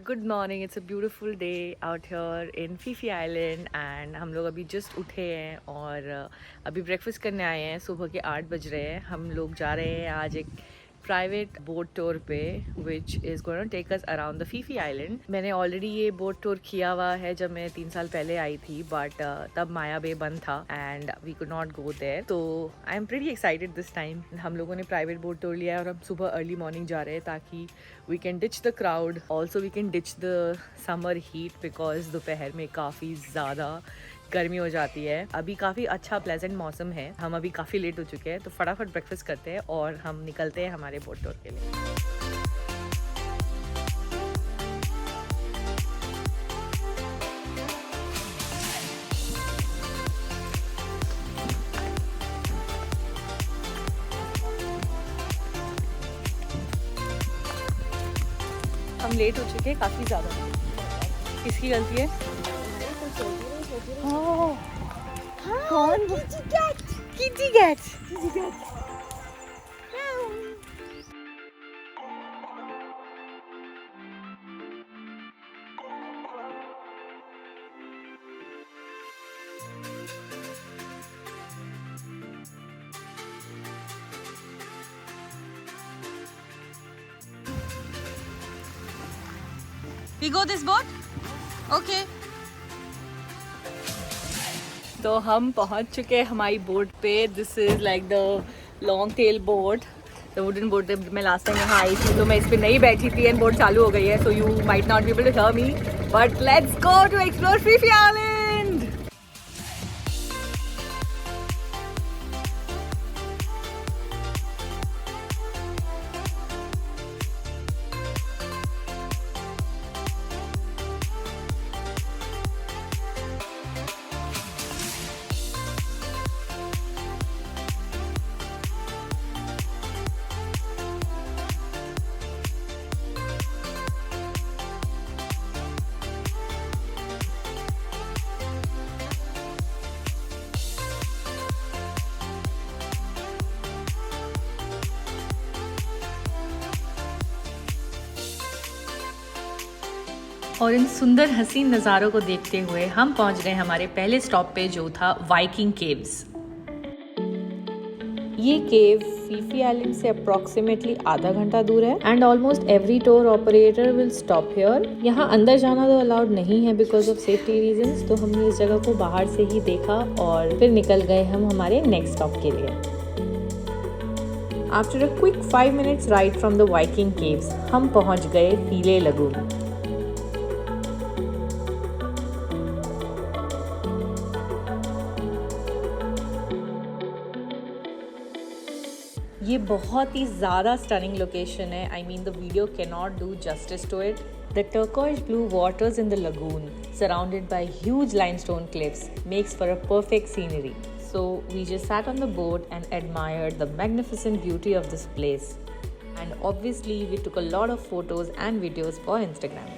Good morning, it's a beautiful day out here in Phi Phi island and हम लोग अभी just उठे हैं और अभी ब्रेकफास्ट करने आए हैं। सुबह के 8 बज रहे हैं। हम लोग जा रहे हैं आज एक प्राइवेट बोट टूर पे which is going to take us around the Phi Phi island. मैंने ऑलरेडी ये बोट टूर किया हुआ है जब मैं 3 साल पहले आई थी, बट तब माया बे बंद था and we could not go there. तो I am pretty excited this time. हम लोगों ने प्राइवेट बोट टूर लिया है और हम सुबह अर्ली मॉर्निंग जा रहे हैं ताकि we can ditch the crowd, also we can ditch the summer heat because दोपहर में काफ़ी ज़्यादा गर्मी हो जाती है। अभी काफ़ी अच्छा प्लेजेंट मौसम है। हम अभी काफ़ी लेट हो चुके हैं, तो फटाफट ब्रेकफास्ट करते हैं और हम निकलते हैं हमारे बोट टूर के लिए। हम लेट हो चुके हैं काफ़ी ज़्यादा। किसकी गलती है? कौन? Kitty cat. We go this boat? Okay. तो हम पहुंच चुके हैं हमारी बोट पे। This is like the long tail boat, the wooden boat. मैं लास्ट टाइम यहाँ आई थी तो मैं इस पर नहीं बैठी थी एंड बोट चालू हो गई है, so you might not be able to hear me, but let's go to explore Phi Phi island. और इन सुंदर हसीन नज़ारों को देखते हुए हम पहुंच गए हमारे पहले स्टॉप पे, जो था वाइकिंग केव्स। ये केव फीफी आइलैंड से अप्रोक्सीमेटली आधा घंटा दूर है and almost every tour operator will stop here. यहाँ अंदर जाना तो अलाउड नहीं है बिकॉज ऑफ सेफ्टी रीजंस, तो हमने इस जगह को बाहर से ही देखा और फिर निकल गए हम हमारे नेक्स्ट स्टॉप के लिए। After a quick 5 minutes ride from the Viking caves हम पहुंच गए फीले लगून। ये बहुत ही ज़्यादा स्टनिंग लोकेशन है। I mean the video can not do justice to it. The turquoise blue waters in the lagoon, surrounded by huge limestone cliffs, makes for a perfect scenery. So we just sat on the boat and admired the magnificent beauty of this place. And obviously we took a lot of photos and videos for Instagram.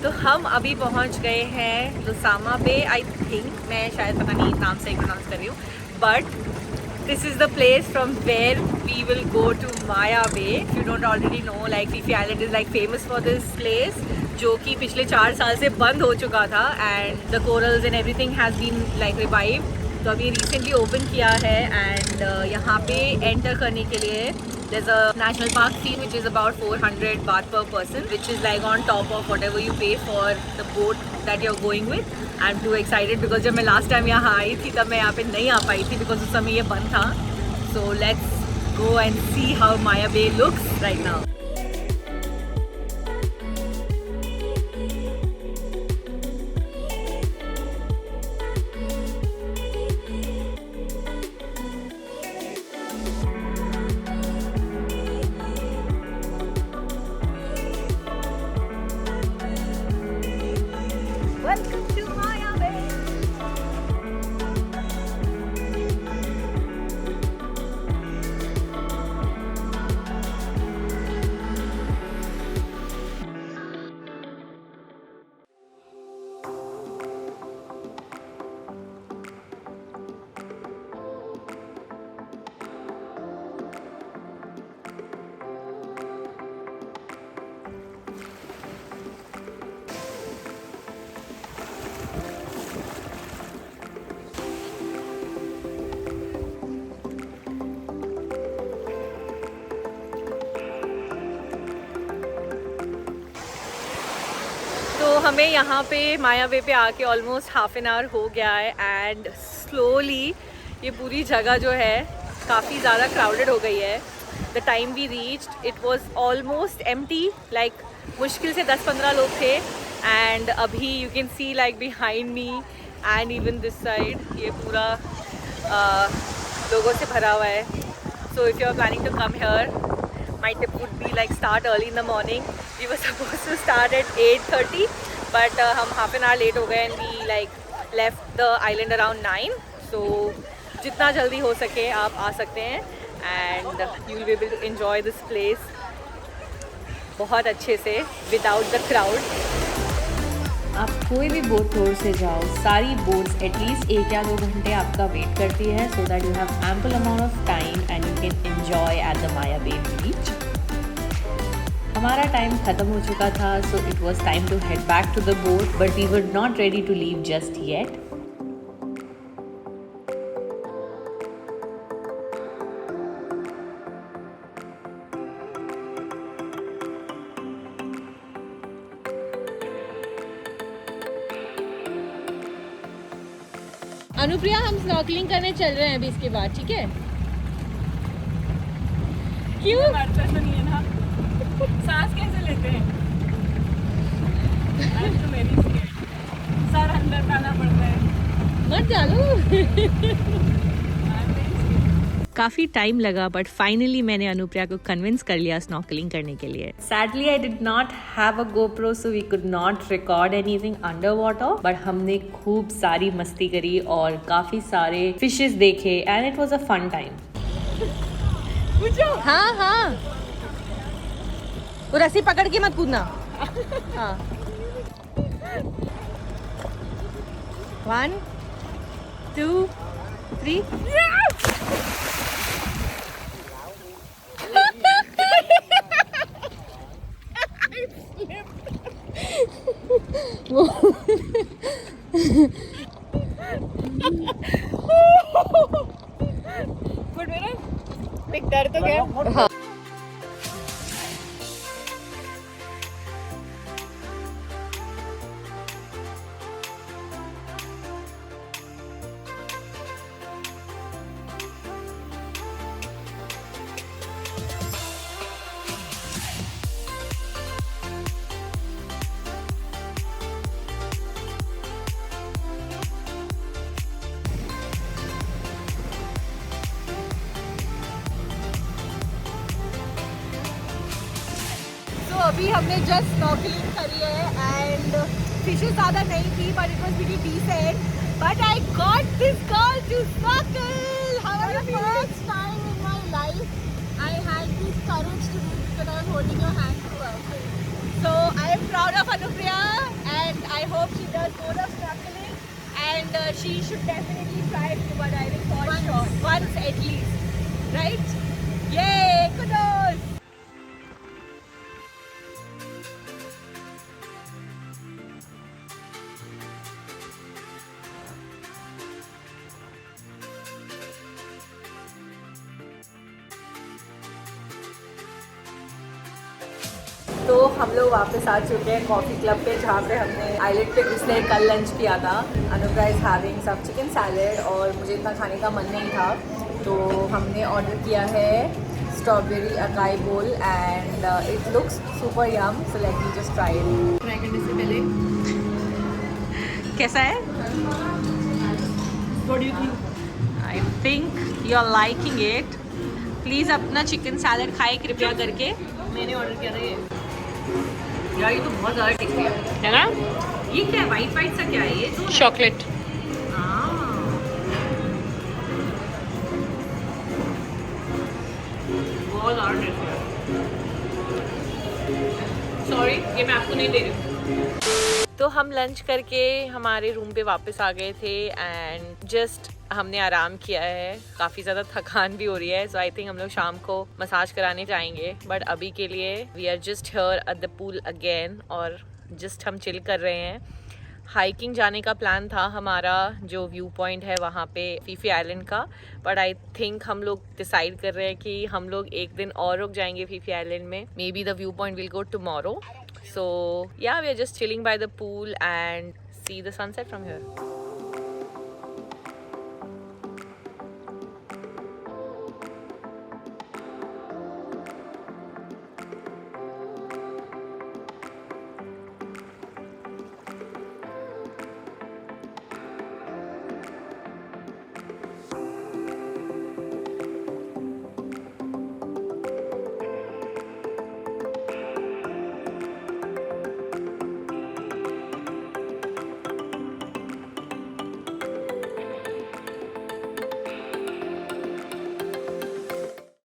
तो हम अभी पहुंच गए हैं लुसामा बे। I think, मैं शायद पता नहीं नाम सही प्रोनाउंस कर रही हूँ, but this is the place from where we will go to Maya Bay. You don't already know, like Phi Phi island is like famous for this place, जो कि पिछले 4 साल से बंद हो चुका था and the corals and everything has been like revive. तो अभी रिसेंटली ओपन किया है एंड यहाँ पे एंटर करने के लिए there's a national park fee which is about 400 baht per person, which is like on top of whatever you pay for the boat that you're going with. I'm too excited because जब मैं last time यहाँ आई थी तब मैं यहाँ पे नहीं आ पाई थी because उस समय ये बंद था। So let's go and see how Maya Bay looks right now. Welcome to Maya Bay. हमें यहाँ पे माया वे पे आके ऑलमोस्ट हाफ एन आवर हो गया है एंड स्लोली ये पूरी जगह जो है काफ़ी ज़्यादा क्राउडेड हो गई है. The time we reached it was almost empty, like मुश्किल से 10-15 लोग थे. एंड अभी you can see like behind me and even this side ये पूरा लोगों से भरा हुआ है. So if you are planning to come here, my tip would be like start early in the morning. We were supposed to start at 8:30 but हम half an hour late हो गए and we like left the island around 9. So जितना जल्दी हो सके आप आ सकते हैं and you will be able to enjoy this place बहुत अच्छे से without the crowd. आप कोई भी बोट टूर से जाओ, सारी बोट्स एटलीस्ट 1 या 2 घंटे आपका वेट करती है so that you have ample amount of time and you can enjoy at the Maya Bay beach. हमारा टाइम ख़त्म हो चुका था so it was time to head back to the boat but we were not ready to leave just yet. Anupriya हम snorkelling करने चल रहे हैं अभी इसके बाद, ठीक है? क्यों? तो नहीं है ना, सांस कैसे लेते हैं? तो मेरी सर अंदर डालना पड़ता है. मत डालो. काफ़ी टाइम लगा बट फाइनली मैंने अनुप्रिया को कन्विंस कर लिया स्नॉर्कलिंग करने के लिए. Sadly I did not have a GoPro so we could not record anything under water but हमने खूब सारी मस्ती करी और काफ़ी सारे फिशेस देखे and it was a fun time. हाँ हाँ, वो रस्सी पकड़ के मत कूदना. हाँ 1 2 3. डर तो गया. हाँ. अभी हमने जस्ट स्नॉर्कलिंग करी है एंड फिशेस ज़्यादा नहीं थी but it was very decent. But I got this girl to snorkel. How are you? First time in my life I had this courage to do this. I was holding your hand through. So I am proud of Anupriya and I hope she does more of snorkelling and she should definitely try scuba diving for sure once at least, right? ये kudos. तो हम लोग वापस आ चुके हैं coffee club पे जहाँ पे हमने आइलैंड पे घुसने कल लंच किया था. Anupriya is having some chicken salad और मुझे इतना खाने का मन नहीं था तो हमने ऑर्डर किया है strawberry acai bowl and it looks super yum. So let me just try it. Try करने से पहले कैसा है? What do you think? I think you are liking it. Please अपना चिकन सैलेड खाए कृपया करके. मैंने ऑर्डर किया था ये. यार ये तो बहुत ज़्यादा टेस्टी है ना? ये क्या है? वाइट वाइट सा क्या है ये? चॉकलेट. बहुत ज़्यादा टेस्टी है. सॉरी ये मैं आपको नहीं दे रही हूँ. तो हम लंच करके हमारे रूम पे वापस आ गए थे एंड जस्ट हमने आराम किया है. काफ़ी ज़्यादा थकान भी हो रही है सो आई थिंक हम लोग शाम को मसाज कराने जाएंगे बट अभी के लिए we are just here at the pool again और जस्ट हम चिल कर रहे हैं. हाइकिंग जाने का प्लान था हमारा जो व्यू पॉइंट है वहाँ पे फीफी आइलैंड का बट आई थिंक हम लोग डिसाइड कर रहे हैं कि हम लोग एक दिन और रुक जाएंगे फीफी आइलैंड में. May be the view point will go tomorrow. So yeah, we are just chilling by the pool and see the sunset from here.